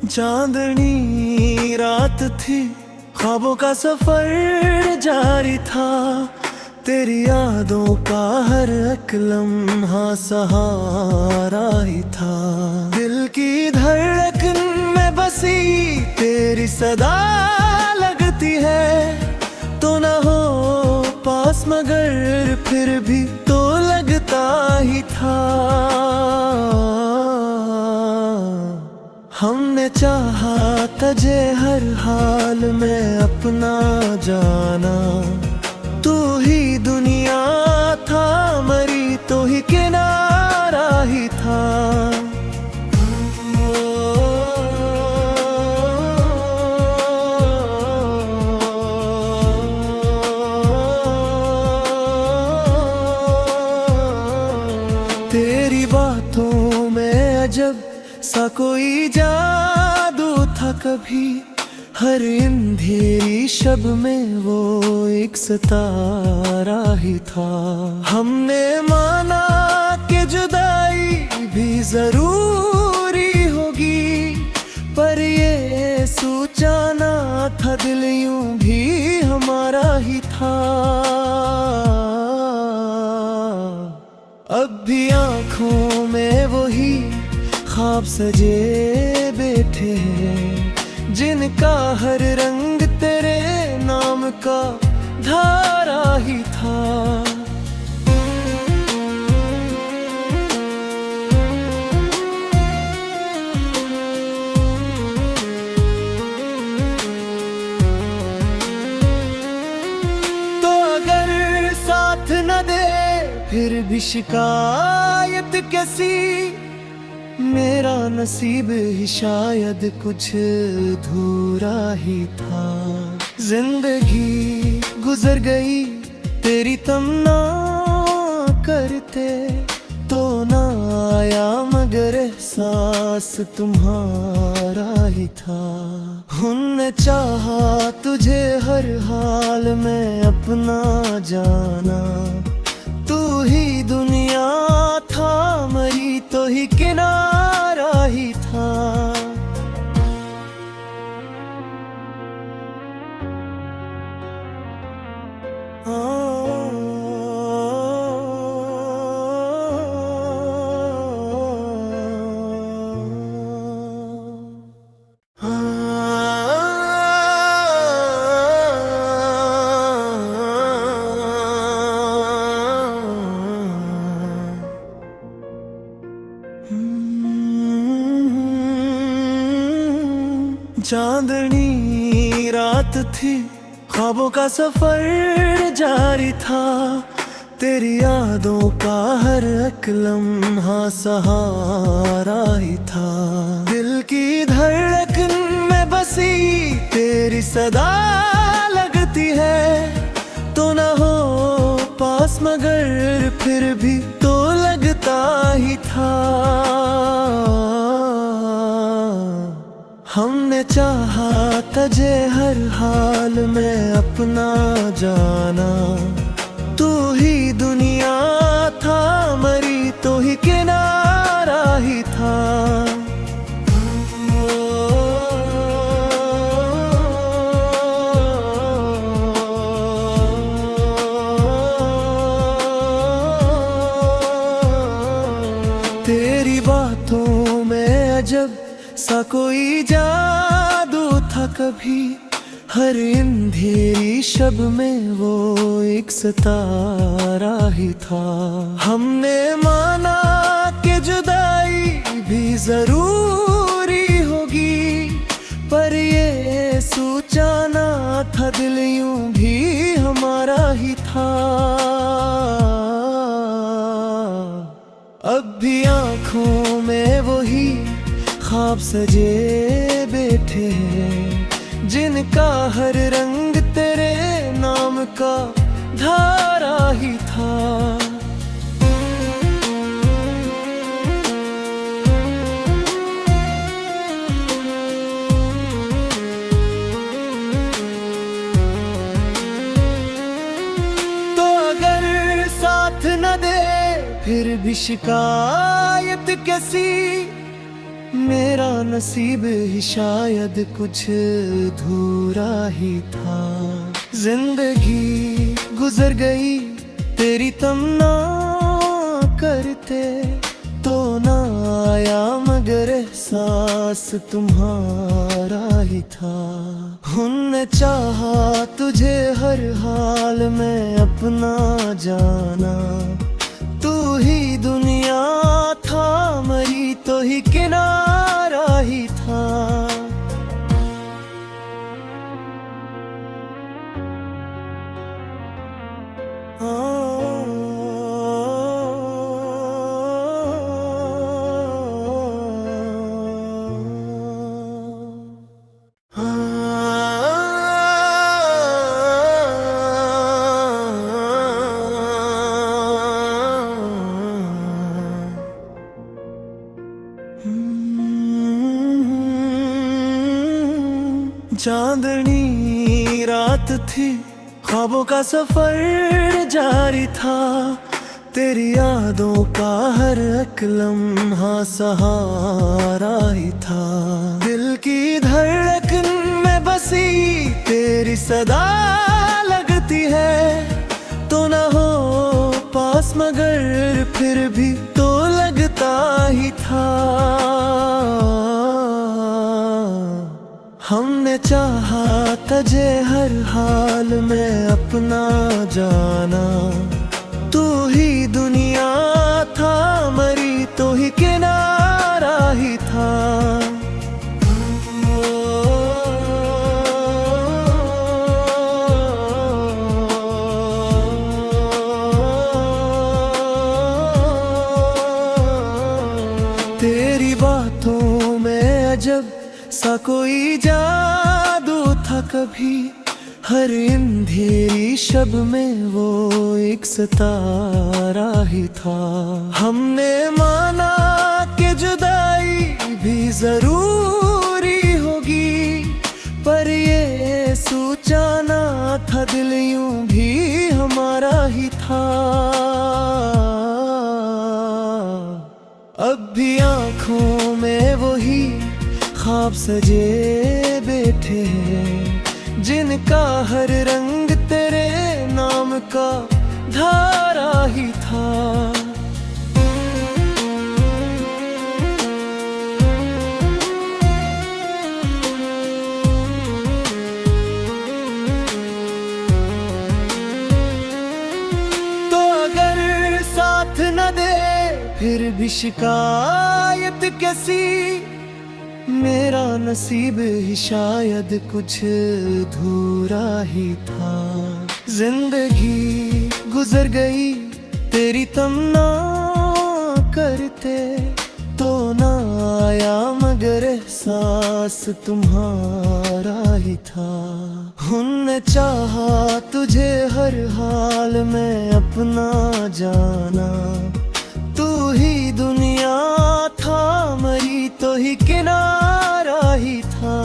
चांदनी रात थी, ख्वाबों का सफर जारी था। तेरी यादों का हर एक लम्हा सहारा ही था। दिल की धड़कन में बसी तेरी सदा लगती है। तो न हो पास मगर फिर भी तो लगता ही था। हमने चाहा तुझे हर हाल में अपना जाना। तू ही दुनिया था, मरी तो ही किनारा ही था। तेरी बातों में अजब सा कोई जादू था कभी। हर अंधेरी शब में वो एक सितारा ही था। हमने माना कि जुदाई भी जरूरी होगी, पर ये सोचा ना था दिल यूं भी हमारा ही था। अब भी आँखों में वही ख्वाब सजे बैठे हैं, जिनका हर रंग तेरे नाम का धारा ही था। तो अगर साथ न दे फिर भी शिकायत कैसी। मेरा नसीब ही शायद कुछ अधूरा ही था। जिंदगी गुजर गई तेरी तमन्ना करते, तो ना आया मगर एहसास तुम्हारा ही था। उनने चाहा तुझे हर हाल में अपना जाना। तू ही दुनिया था, मरी तो ही किनारा ही था। चांदनी रात थी, ख्वाबों का सफर जारी था। तेरी यादों का हर एक लम्हा सहारा ही था। दिल की धड़कन में बसी तेरी सदा लगती है। तो न हो पास मगर फिर भी तो लगता ही था। हमने चाहा तुझे हर हाल में अपना जाना। तू ही दुनिया था, मरी तो ही किनारा ही था। तेरी बातों में अजब सा कोई जादू था कभी। हर अंधेरी शब में वो एक सितारा ही था। हमने माना कि जुदाई भी जरूरी होगी, पर ये सोचा ना था दिल यूं भी हमारा ही था। अब भी आँखों में वही ख्वाब सजे बैठे हैं, जिनका हर रंग तेरे नाम का धारा ही था। तो अगर साथ न दे फिर भी शिकायत कैसी। मेरा नसीब ही शायद कुछ अधूरा ही था। जिंदगी गुजर गई तेरी तमन्ना करते, तो ना आया मगर एहसास तुम्हारा ही था। हमने चाहा तुझे हर हाल में अपना जाना, तू ही दुनिया था, मरी तो ही किनारा ही था। चांदनी रात थी, ख्वाबों का सफर जारी था। तेरी यादों का हर एक लम्हा सहारा ही था। दिल की धड़कन में बसी तेरी सदा लगती है, तो न हो पास मगर फिर भी तो लगता ही था। हमने चाहा तुझे हर हाल में अपना जाना, तू ही दुनिया था, मरी तो ही किनारा ही था। तेरी बातों में अजब सा कोई जादू था कभी, हर अंधेरी शब में वो एक सितारा ही था। हमने माना कि जुदाई भी जरूरी होगी, पर ये सोचा ना था दिल यूं भी हमारा ही था। अब भी आँखों में वही ख्वाब सजे बैठे हैं, जिनका हर रंग तेरे नाम का धारा ही था। तो अगर साथ न दे फिर भी शिकायत कैसी, मेरा नसीब ही शायद कुछ अधूरा ही था। जिंदगी गुजर गई तेरी तमन्ना करते, तो ना आया मगर एहसास तुम्हारा ही था। हमने चाहा तुझे हर हाल में अपना जाना, तू ही दुनिया था, मरी तो ही किनारा ही था।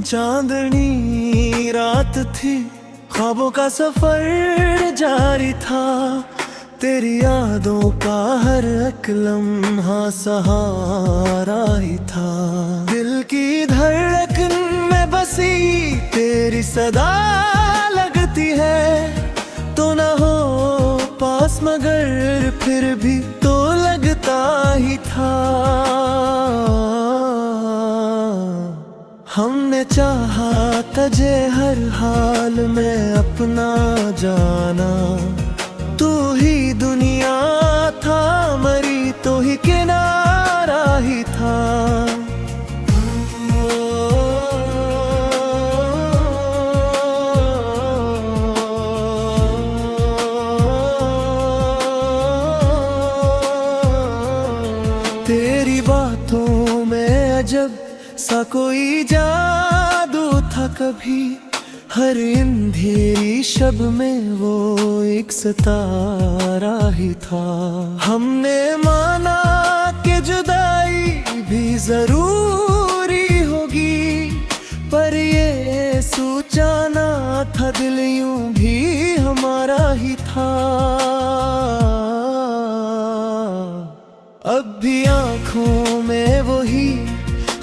चांदनी रात थी, ख्वाबों का सफर जारी था। तेरी यादों का हर एक लम्हा सहारा ही था। दिल की धड़कन में बसी तेरी सदा लगती है, तो न हो पास मगर फिर भी तो लगता ही था। हमने चाहा तुझे हर हाल में अपना जाना, तू ही दुनिया था, मरी तो ही किनारा ही था। तेरी अजब सा कोई जादू था कभी, हर अंधेरी शब में वो एक सितारा ही था। हमने माना कि जुदाई भी जरूरी होगी, पर ये सोचा ना था दिल यूं भी हमारा ही था। अब भी आँखों में वही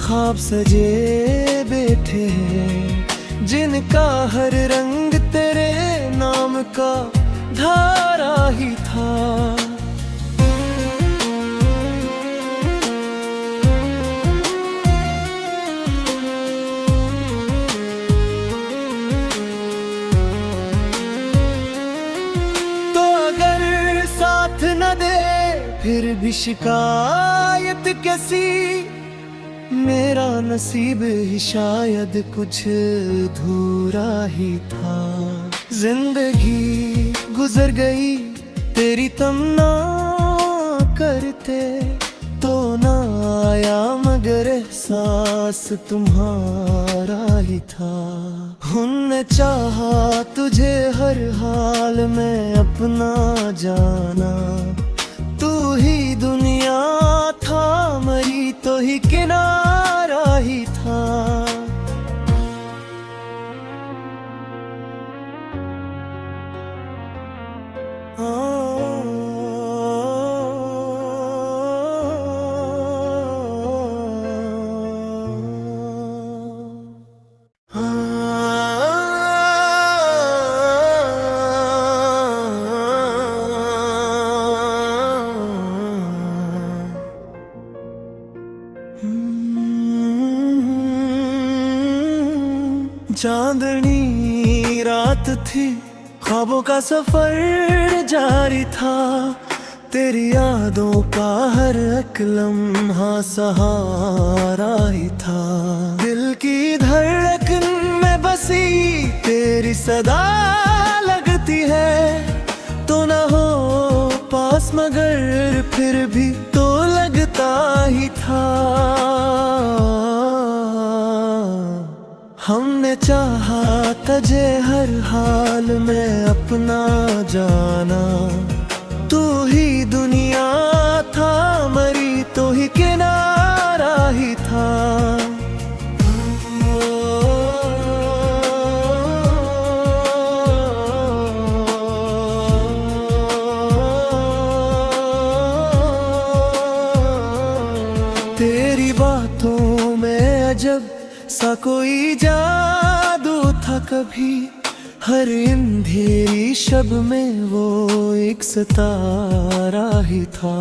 ख्वाब सजे बैठे हैं, जिनका हर रंग तेरे नाम का धारा ही था। तो अगर साथ न दे फिर भी शिकायत कैसी, मेरा नसीब ही शायद कुछ अधूरा ही था। जिंदगी गुजर गई तेरी तमन्ना करते, तो ना आया मगर एहसास तुम्हारा ही था। उनने चाहा तुझे हर हाल में अपना जाना, तू ही दुनिया था, मरी तो ही किनारा ही था। चांदनी रात थी, ख्वाबों का सफर जारी था, तेरी यादों का हर एक लम्हा सहारा ही था। दिल की धड़कन में बसी तेरी सदा लगती है, तो ना हो पास मगर फिर भी तो लगता ही था। हमने चाहा तुझे हर हाल में अपना जाना, तू ही दुनिया था, मरी तो ही किनारा ही था। तेरी बातों में अजब सा कोई जादू था कभी, हर अंधेरी शब में वो एक सितारा ही था।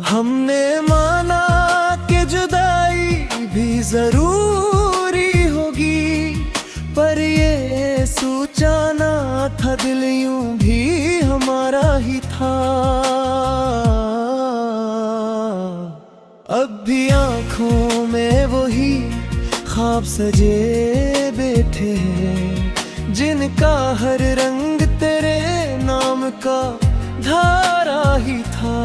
हमने माना कि जुदाई भी जरूरी होगी, पर ये सोचा ना था दिल यूं भी हमारा ही था। अब भी आँखों में वही ख्वाब सजे बैठे हैं, जिनका हर रंग तेरे नाम का धारा ही था।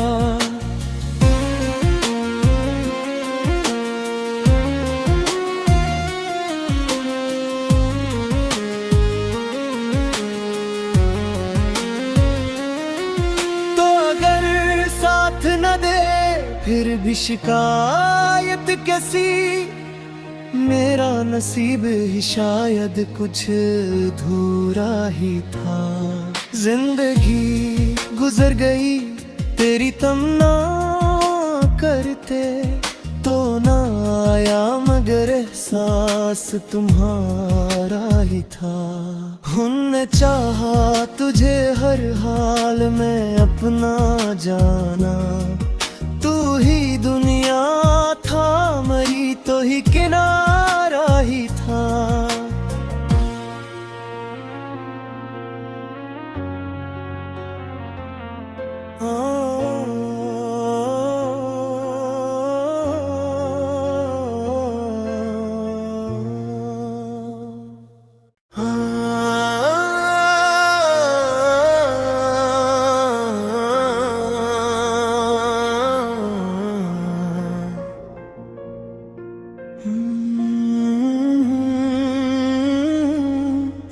तो अगर साथ न दे फिर भी शिकायत कैसी, मेरा नसीब ही शायद कुछ अधूरा ही था। जिंदगी गुजर गई तेरी तमन्ना करते, तो ना आया मगर एहसास तुम्हारा ही था। उनने चाहा तुझे हर हाल में अपना जाना, तू ही दुनिया था, मरी तो ही किनारा ही था।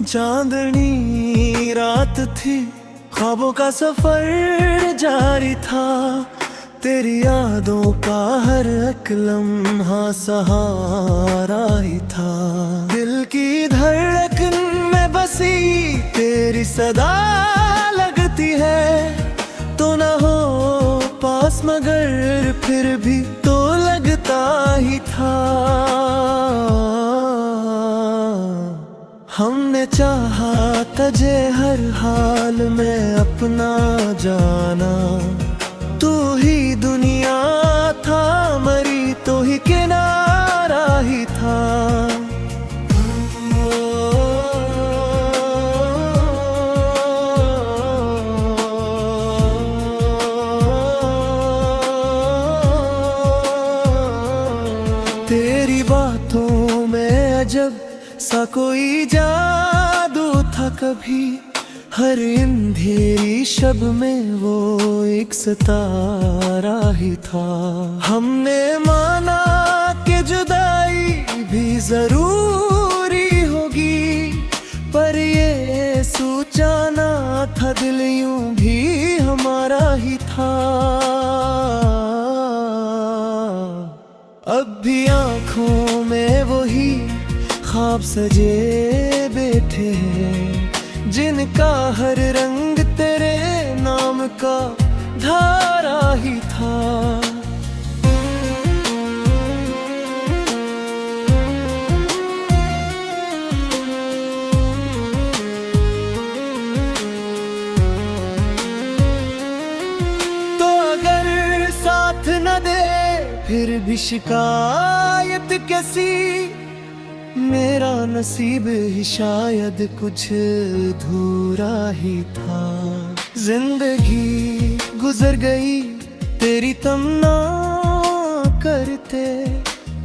चांदनी रात थी, ख्वाबों का सफर जारी था, तेरी यादों का हर एक लम्हा सहारा ही था। दिल की धड़कन में बसी तेरी सदा लगती है, तो न हो पास मगर फिर भी तो लगता ही था। हमने चाहा तुझे हर हाल में अपना जाना, तू ही दुनिया था, मरी तो ही किनारा ही था। तेरी बातों में अजब सा कोई जादू था कभी, हर अंधेरी शब में वो एक सितारा ही था। हमने माना कि जुदाई भी जरूरी होगी, पर ये सोचा ना था दिल यूं भी हमारा ही था। अब भी आँखों में वही ख्वाब सजे बैठे हैं, जिनका हर रंग तेरे नाम का धारा ही था। तो अगर साथ न दे फिर भी शिकायत कैसी, मेरा नसीब ही शायद कुछ अधूरा ही था। जिंदगी गुजर गई तेरी तमन्ना करते,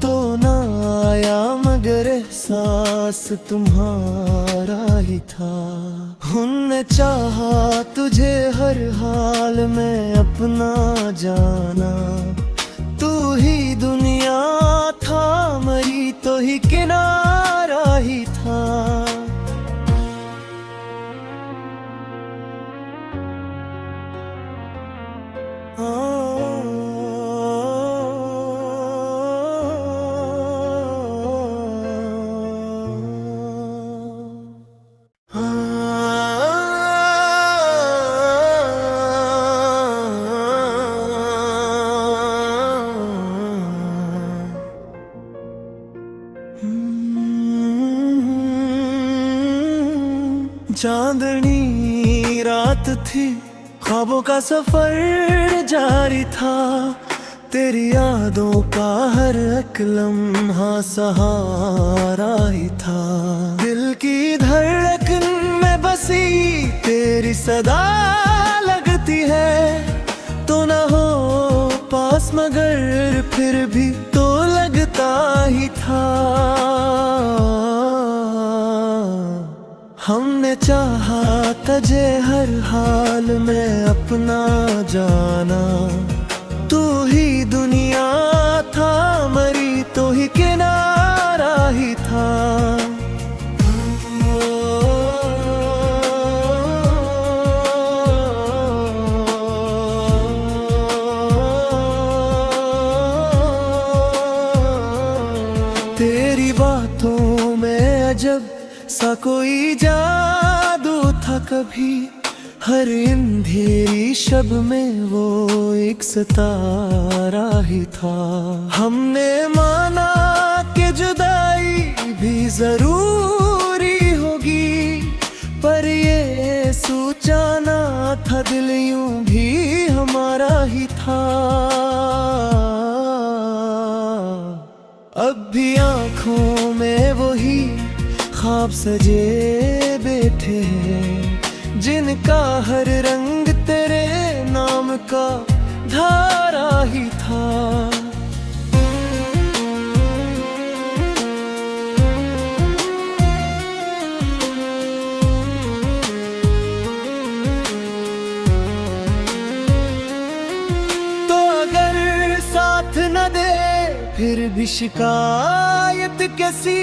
तो ना आया मगर एहसास तुम्हारा ही था। हमने चाहा तुझे हर हाल में अपना जाना, तू ही दुनिया था, मरी तो ही किनारा ही था। चांदनी रात थी, ख्वाबों का सफर जारी था, तेरी यादों का हर एक लम्हा सहारा ही था। दिल की धड़कन में बसी तेरी सदा लगती है, तो न हो पास मगर फिर भी तो लगता ही था। हमने चाहा तुझे हर हाल में अपना जाना, तू ही दुनिया था, मरी तो ही किनारा ही था। तेरी बातों में अजब सा कोई जादू था कभी, हर अंधेरी शब में वो एक सितारा ही था। हमने माना कि जुदाई भी जरूरी होगी, पर ये सोचा ना था दिल यूं भी हमारा ही था। अब भी आँखों में वही ख्वाब सजे बैठे हैं, जिनका हर रंग तेरे नाम का धारा ही था। तो अगर साथ न दे फिर भी शिकायत कैसी,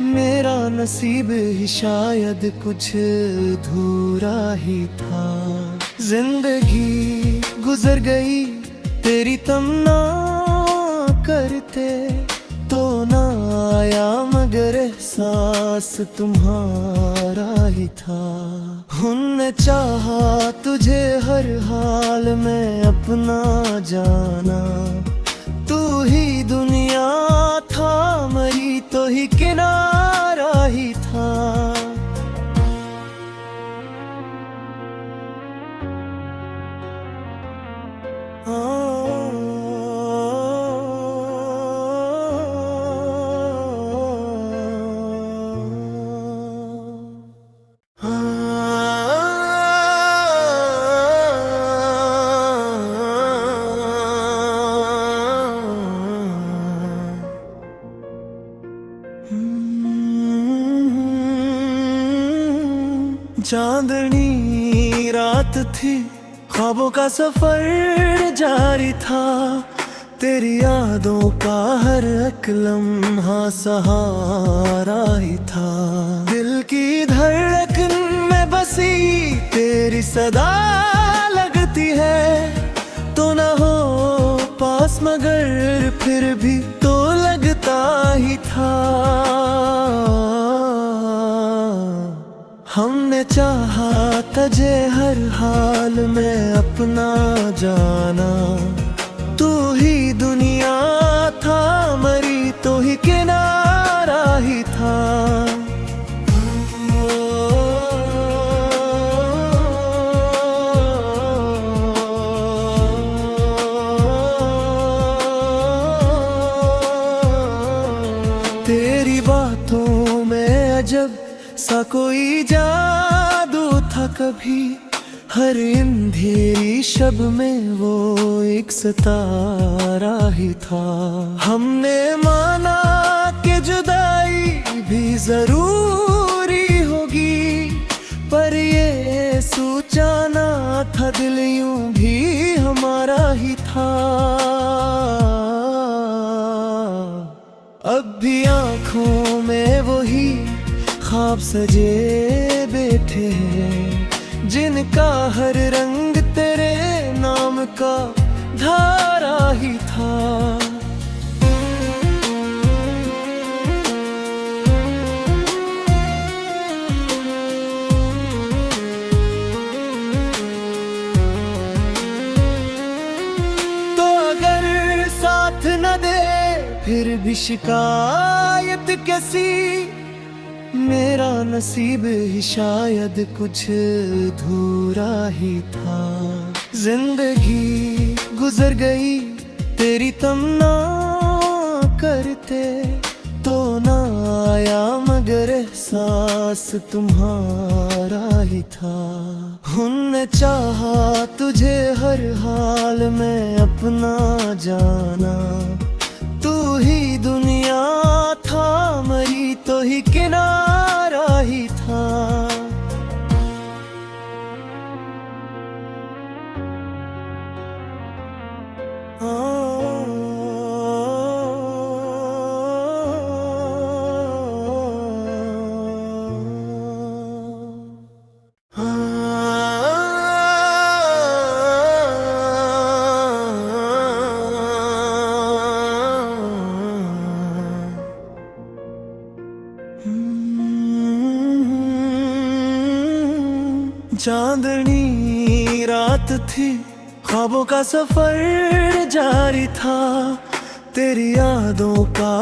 मेरा नसीब ही शायद कुछ अधूरा ही था। जिंदगी गुजर गई तेरी तमन्ना करते, तो ना आया मगर एहसास तुम्हारा ही था। उनने चाहा तुझे हर हाल में अपना जाना, तू ही दुनिया था, मरी तो ही किनारा ही था। चांदनी रात थी, ख्वाबों का सफर जारी था, तेरी यादों का हर एक लम्हा सहारा ही था। दिल की धड़कन में बसी तेरी सदा लगती है, तो ना हो पास मगर फिर भी तो लगता ही था। हमने चाहा तुझे हर हाल में अपना जाना, तू ही दुनिया था, मरी तो ही किनारा ही था। तेरी बातों में अजब सा कोई जादू था, कभी हर अंधेरी शब में वो एक सितारा ही था। हमने माना कि जुदाई भी जरूरी होगी, पर ये सोचा ना था दिल यूं भी हमारा ही था। अब भी आँखों में वही ख्वाब सजे बैठे हैं, जिनका हर रंग तेरे नाम का धारा ही था। तो अगर साथ न दे फिर भी शिकायत कैसी, मेरा नसीब ही शायद कुछ अधूरा ही था। जिंदगी गुजर गई तेरी तमन्ना करते, तो ना आया मगर एहसास तुम्हारा ही था। उनने चाहा तुझे हर हाल में अपना जाना, तू ही दुनिया था, मरी तो ही किनारा ही था। चांदनी रात थी, ख्वाबों का सफर जारी था, तेरी यादों का